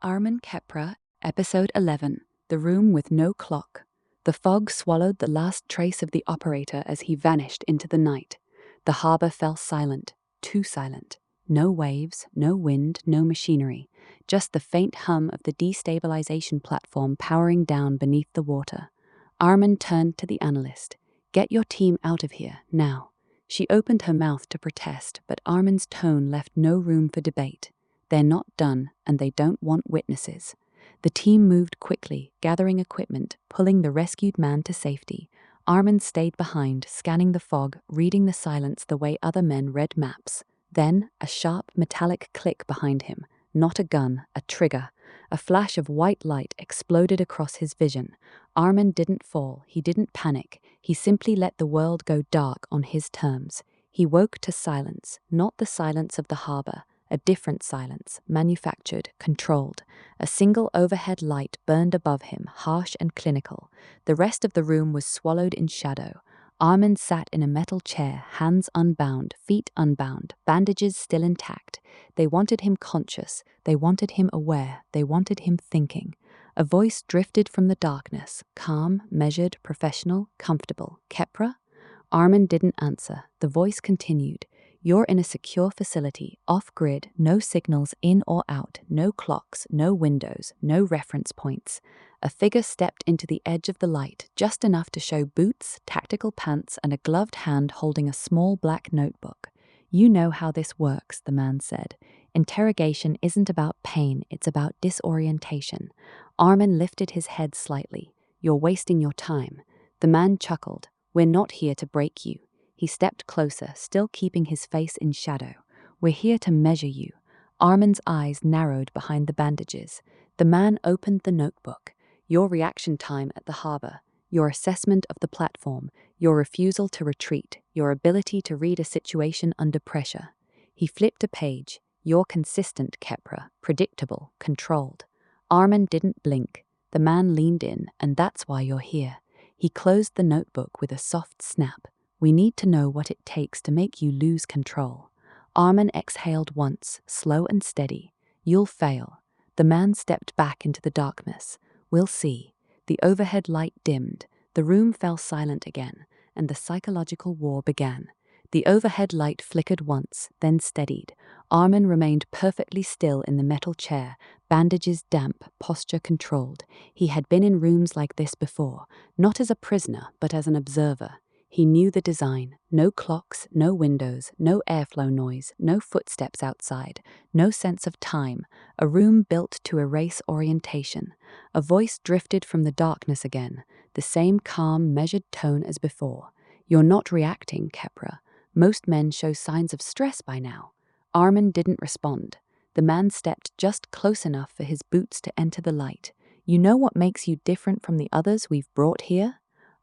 Armin Kepra, Episode 11, The Room with No Clock. The fog swallowed the last trace of the operator as he vanished into the night. The harbor fell silent, too silent. No waves, no wind, no machinery. Just the faint hum of the destabilization platform powering down beneath the water. Armin turned to the analyst. "Get your team out of here, now." She opened her mouth to protest, but Armin's tone left no room for debate. They're not done, and they don't want witnesses. The team moved quickly, gathering equipment, pulling the rescued man to safety. Armin stayed behind, scanning the fog, reading the silence the way other men read maps. Then, a sharp, metallic click behind him. Not a gun, a trigger. A flash of white light exploded across his vision. Armin didn't fall, he didn't panic. He simply let the world go dark on his terms. He woke to silence, not the silence of the harbor. A different silence, manufactured, controlled. A single overhead light burned above him, harsh and clinical. The rest of the room was swallowed in shadow. Armin sat in a metal chair, hands unbound, feet unbound, bandages still intact. They wanted him conscious, they wanted him aware, they wanted him thinking. A voice drifted from the darkness, calm, measured, professional, comfortable. "Kepra?" Armin didn't answer. The voice continued. "You're in a secure facility, off-grid, no signals in or out, no clocks, no windows, no reference points." A figure stepped into the edge of the light, just enough to show boots, tactical pants, and a gloved hand holding a small black notebook. "You know how this works," the man said. "Interrogation isn't about pain, it's about disorientation." Armin lifted his head slightly. "You're wasting your time." The man chuckled. "We're not here to break you." He stepped closer, still keeping his face in shadow. "We're here to measure you." Armin's eyes narrowed behind the bandages. The man opened the notebook. "Your reaction time at the harbor, your assessment of the platform, your refusal to retreat, your ability to read a situation under pressure." He flipped a page. "You're consistent, Kepra, predictable, controlled." Armin didn't blink. The man leaned in, "And that's why you're here." He closed the notebook with a soft snap. "We need to know what it takes to make you lose control." Armin exhaled once, slow and steady. "You'll fail." The man stepped back into the darkness. "We'll see." The overhead light dimmed. The room fell silent again, and the psychological war began. The overhead light flickered once, then steadied. Armin remained perfectly still in the metal chair, bandages damp, posture controlled. He had been in rooms like this before, not as a prisoner, but as an observer. He knew the design. No clocks, no windows, no airflow noise, no footsteps outside, no sense of time. A room built to erase orientation. A voice drifted from the darkness again, the same calm, measured tone as before. "You're not reacting, Kepra. Most men show signs of stress by now." Armin didn't respond. The man stepped just close enough for his boots to enter the light. "You know what makes you different from the others we've brought here?"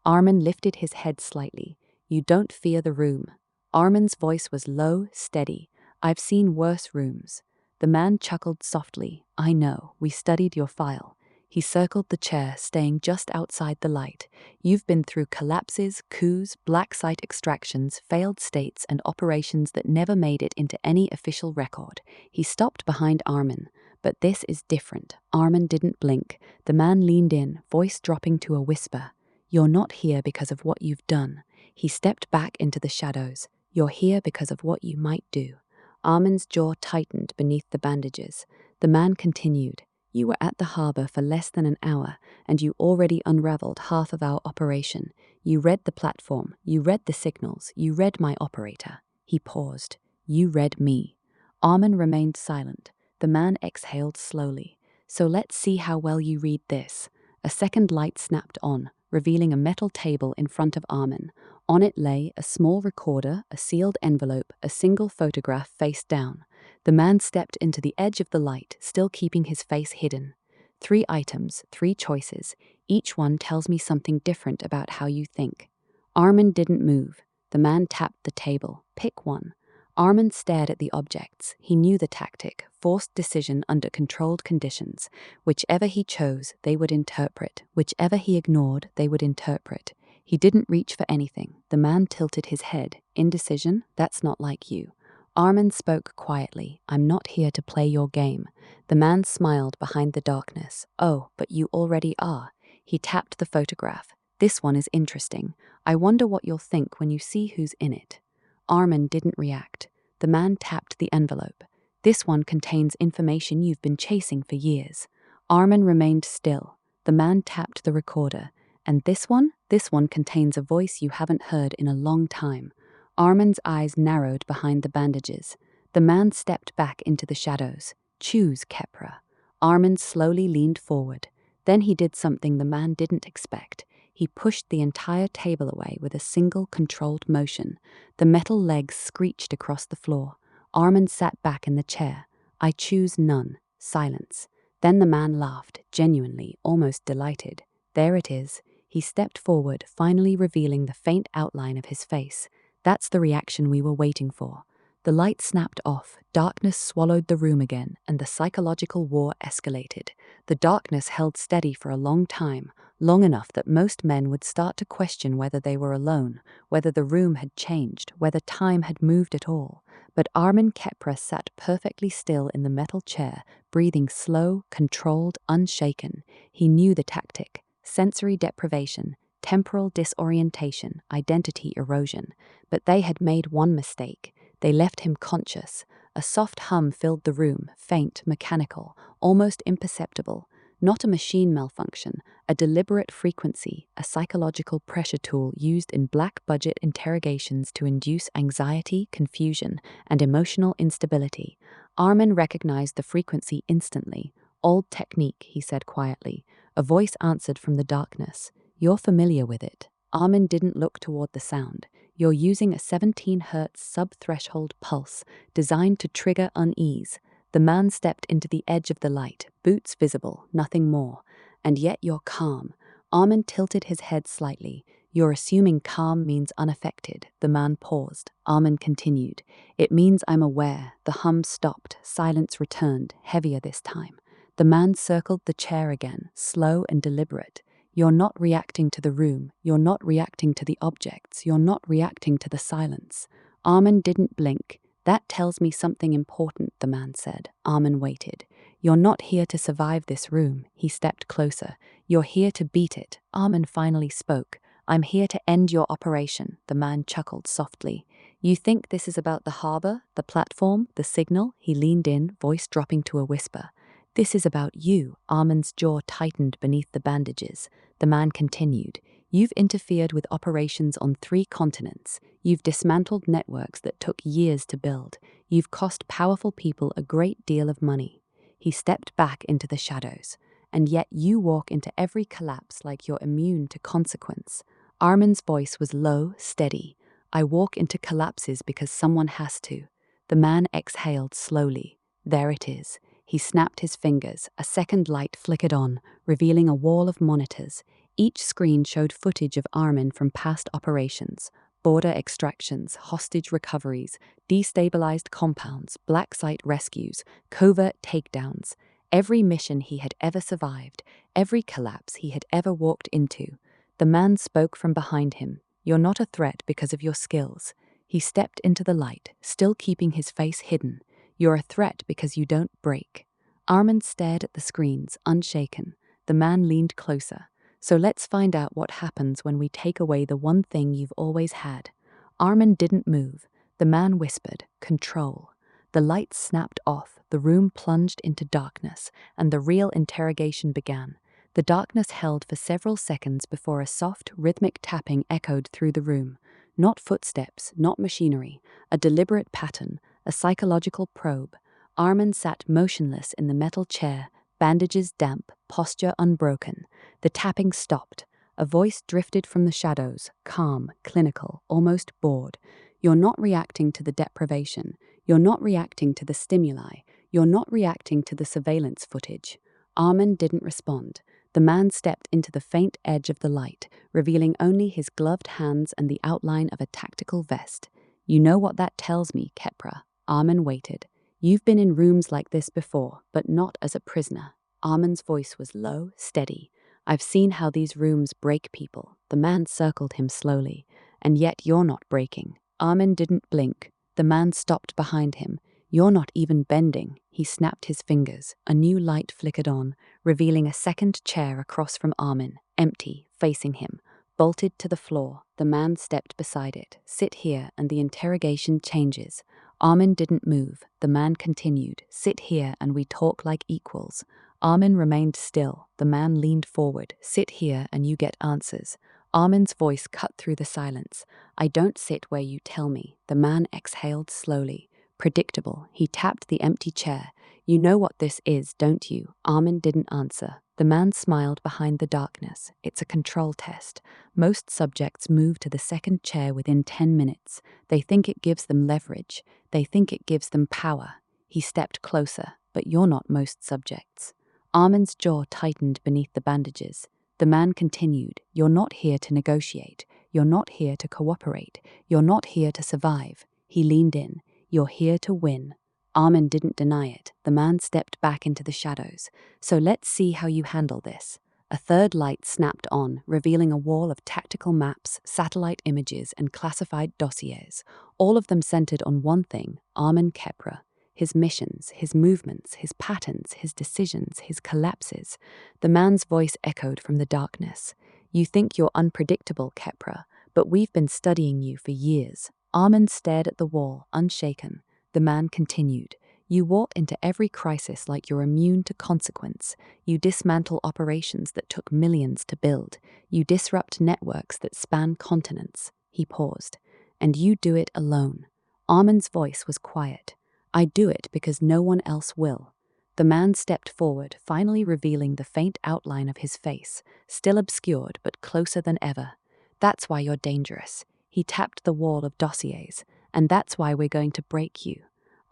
Armin lifted his head slightly. "You don't fear the room." Armin's voice was low, steady. "I've seen worse rooms." The man chuckled softly. "I know, we studied your file." He circled the chair, staying just outside the light. "You've been through collapses, coups, black site extractions, failed states, and operations that never made it into any official record." He stopped behind Armin. "But this is different." Armin didn't blink. The man leaned in, voice dropping to a whisper. "You're not here because of what you've done." He stepped back into the shadows. "You're here because of what you might do." Armin's jaw tightened beneath the bandages. The man continued. "You were at the harbor for less than an hour, and you already unraveled half of our operation. You read the platform, you read the signals, you read my operator." He paused. "You read me." Armin remained silent. The man exhaled slowly. "So let's see how well you read this." A second light snapped on, revealing a metal table in front of Armin. On it lay a small recorder, a sealed envelope, a single photograph face down. The man stepped into the edge of the light, still keeping his face hidden. 3 items, 3 choices. Each one tells me something different about how you think." Armin didn't move. The man tapped the table. "Pick one." Armin stared at the objects. He knew the tactic, forced decision under controlled conditions. Whichever he chose, they would interpret. Whichever he ignored, they would interpret. He didn't reach for anything. The man tilted his head. "Indecision? That's not like you." Armin spoke quietly. I'm not here to play your game. The man smiled behind the darkness. Oh, but you already are. He tapped the photograph. This one is interesting. I wonder what you'll think when you see who's in it. Armin didn't react. The man tapped the envelope. This one contains information you've been chasing for years. Armin remained still. The man tapped the recorder. And this one? This one contains a voice you haven't heard in a long time. Armin's eyes narrowed behind the bandages. The man stepped back into the shadows. Choose, Kepra. Armin slowly leaned forward. Then he did something the man didn't expect. He pushed the entire table away with a single controlled motion. The metal legs screeched across the floor. Armin sat back in the chair. I choose none. Silence. Then the man laughed, genuinely, almost delighted. There it is. He stepped forward, finally revealing the faint outline of his face. That's the reaction we were waiting for. The light snapped off, darkness swallowed the room again, and the psychological war escalated. The darkness held steady for a long time, long enough that most men would start to question whether they were alone, whether the room had changed, whether time had moved at all. But Armin Kepra sat perfectly still in the metal chair, breathing slow, controlled, unshaken. He knew the tactic: sensory deprivation, temporal disorientation, identity erosion. But they had made one mistake. They left him conscious. A soft hum filled the room, faint, mechanical, almost imperceptible. Not a machine malfunction, a deliberate frequency, a psychological pressure tool used in black-budget interrogations to induce anxiety, confusion, and emotional instability. Armin recognized the frequency instantly. Old technique, he said quietly. A voice answered from the darkness. You're familiar with it. Armin didn't look toward the sound. You're using a 17 Hz sub-threshold pulse designed to trigger unease. The man stepped into the edge of the light, boots visible, nothing more. And yet you're calm. Armin tilted his head slightly. You're assuming calm means unaffected. The man paused. Armin continued. It means I'm aware. The hum stopped. Silence returned, heavier this time. The man circled the chair again, slow and deliberate. You're not reacting to the room. You're not reacting to the objects. You're not reacting to the silence. Armin didn't blink. That tells me something important, the man said. Armin waited. You're not here to survive this room. He stepped closer. You're here to beat it. Armin finally spoke. I'm here to end your operation. The man chuckled softly. You think this is about the harbor, the platform, the signal? He leaned in, voice dropping to a whisper. This is about you. Armin's jaw tightened beneath the bandages. The man continued. You've interfered with operations on 3 continents. You've dismantled networks that took years to build. You've cost powerful people a great deal of money. He stepped back into the shadows. And yet you walk into every collapse like you're immune to consequence. Armin's voice was low, steady. I walk into collapses because someone has to. The man exhaled slowly. There it is. He snapped his fingers. A second light flickered on, revealing a wall of monitors. Each screen showed footage of Armin from past operations: border extractions, hostage recoveries, destabilized compounds, black site rescues, covert takedowns. Every mission he had ever survived, every collapse he had ever walked into. The man spoke from behind him. You're not a threat because of your skills. He stepped into the light, still keeping his face hidden. You're a threat because you don't break. Armin stared at the screens, unshaken. The man leaned closer. So let's find out what happens when we take away the one thing you've always had. Armin didn't move. The man whispered, control. The lights snapped off, the room plunged into darkness, and the real interrogation began. The darkness held for several seconds before a soft, rhythmic tapping echoed through the room. Not footsteps, not machinery, a deliberate pattern, a psychological probe. Armin sat motionless in the metal chair, bandages damp, posture unbroken. The tapping stopped. A voice drifted from the shadows, calm, clinical, almost bored. You're not reacting to the deprivation. You're not reacting to the stimuli. You're not reacting to the surveillance footage. Armin didn't respond. The man stepped into the faint edge of the light, revealing only his gloved hands and the outline of a tactical vest. You know what that tells me, Kepra. Armin waited. You've been in rooms like this before, but not as a prisoner. Armin's voice was low, steady. I've seen how these rooms break people. The man circled him slowly. And yet you're not breaking. Armin didn't blink. The man stopped behind him. You're not even bending. He snapped his fingers. A new light flickered on, revealing a second chair across from Armin, empty, facing him. Bolted to the floor, the man stepped beside it. Sit here and the interrogation changes. Armin didn't move. The man continued. Sit here and we talk like equals. Armin remained still. The man leaned forward. Sit here and you get answers. Armin's voice cut through the silence. I don't sit where you tell me. The man exhaled slowly. Predictable. He tapped the empty chair. You know what this is, don't you? Armin didn't answer. The man smiled behind the darkness. It's a control test. Most subjects move to the second chair within 10 minutes. They think it gives them leverage. They think it gives them power. He stepped closer, but you're not most subjects. Armin's jaw tightened beneath the bandages. The man continued, You're not here to negotiate. You're not here to cooperate. You're not here to survive. He leaned in. You're here to win. Armin didn't deny it. The man stepped back into the shadows. So let's see how you handle this. A third light snapped on, revealing a wall of tactical maps, satellite images, and classified dossiers, all of them centered on one thing, Armin Kepra. His missions, his movements, his patterns, his decisions, his collapses. The man's voice echoed from the darkness. You think you're unpredictable, Kepra, but we've been studying you for years. Armin stared at the wall, unshaken. The man continued. You walk into every crisis like you're immune to consequence. You dismantle operations that took millions to build. You disrupt networks that span continents. He paused. And you do it alone. Armin's voice was quiet. I do it because no one else will. The man stepped forward, finally revealing the faint outline of his face, still obscured but closer than ever. That's why you're dangerous. He tapped the wall of dossiers. And that's why we're going to break you.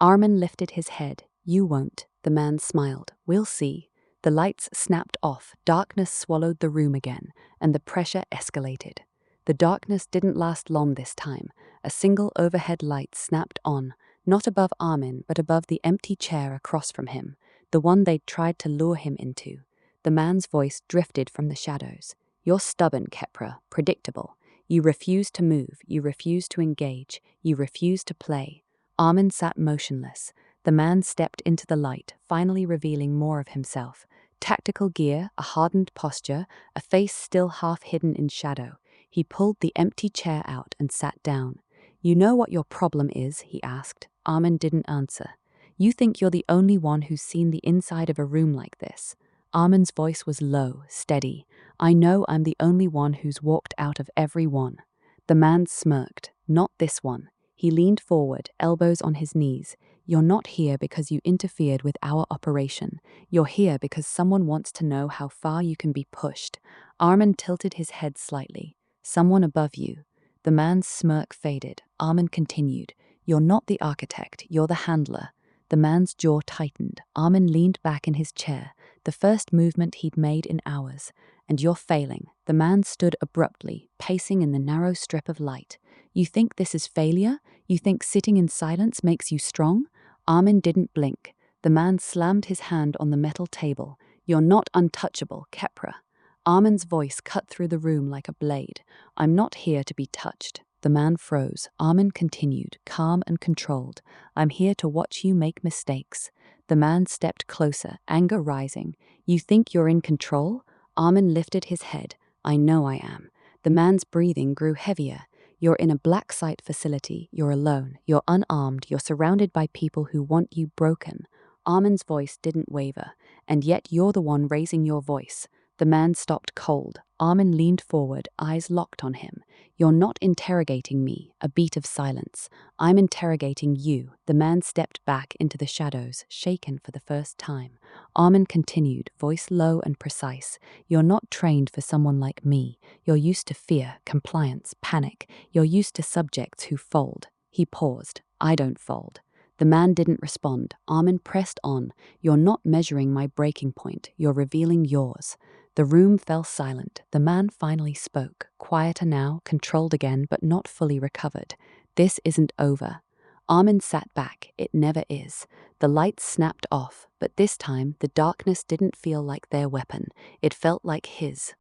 Armin lifted his head. You won't. The man smiled. We'll see. The lights snapped off, darkness swallowed the room again, and the pressure escalated. The darkness didn't last long this time. A single overhead light snapped on, not above Armin, but above the empty chair across from him, the one they'd tried to lure him into. The man's voice drifted from the shadows. You're stubborn, Kepra, predictable. You refuse to move, you refuse to engage, you refuse to play. Armin sat motionless. The man stepped into the light, finally revealing more of himself. Tactical gear, a hardened posture, a face still half hidden in shadow. He pulled the empty chair out and sat down. You know what your problem is? He asked. Armin didn't answer. You think you're the only one who's seen the inside of a room like this. Armin's voice was low, steady. I know I'm the only one who's walked out of every one. The man smirked. Not this one. He leaned forward, elbows on his knees. You're not here because you interfered with our operation. You're here because someone wants to know how far you can be pushed. Armin tilted his head slightly. Someone above you. The man's smirk faded. Armin continued. You're not the architect, you're the handler. The man's jaw tightened. Armin leaned back in his chair, the first movement he'd made in hours. And you're failing. The man stood abruptly, pacing in the narrow strip of light. You think this is failure? You think sitting in silence makes you strong? Armin didn't blink. The man slammed his hand on the metal table. You're not untouchable, Kepra. Armin's voice cut through the room like a blade. I'm not here to be touched. The man froze. Armin continued, calm and controlled. I'm here to watch you make mistakes. The man stepped closer, anger rising. You think you're in control? Armin lifted his head. I know I am. The man's breathing grew heavier. You're in a black site facility. You're alone. You're unarmed. You're surrounded by people who want you broken. Armin's voice didn't waver. And yet you're the one raising your voice. The man stopped cold. Armin leaned forward, eyes locked on him. You're not interrogating me. A beat of silence. I'm interrogating you. The man stepped back into the shadows, shaken for the first time. Armin continued, voice low and precise. You're not trained for someone like me. You're used to fear, compliance, panic. You're used to subjects who fold. He paused. I don't fold. The man didn't respond. Armin pressed on. You're not measuring my breaking point. You're revealing yours. The room fell silent. The man finally spoke, quieter now, controlled again, but not fully recovered. This isn't over. Armin sat back. It never is. The lights snapped off, but this time the darkness didn't feel like their weapon. It felt like his.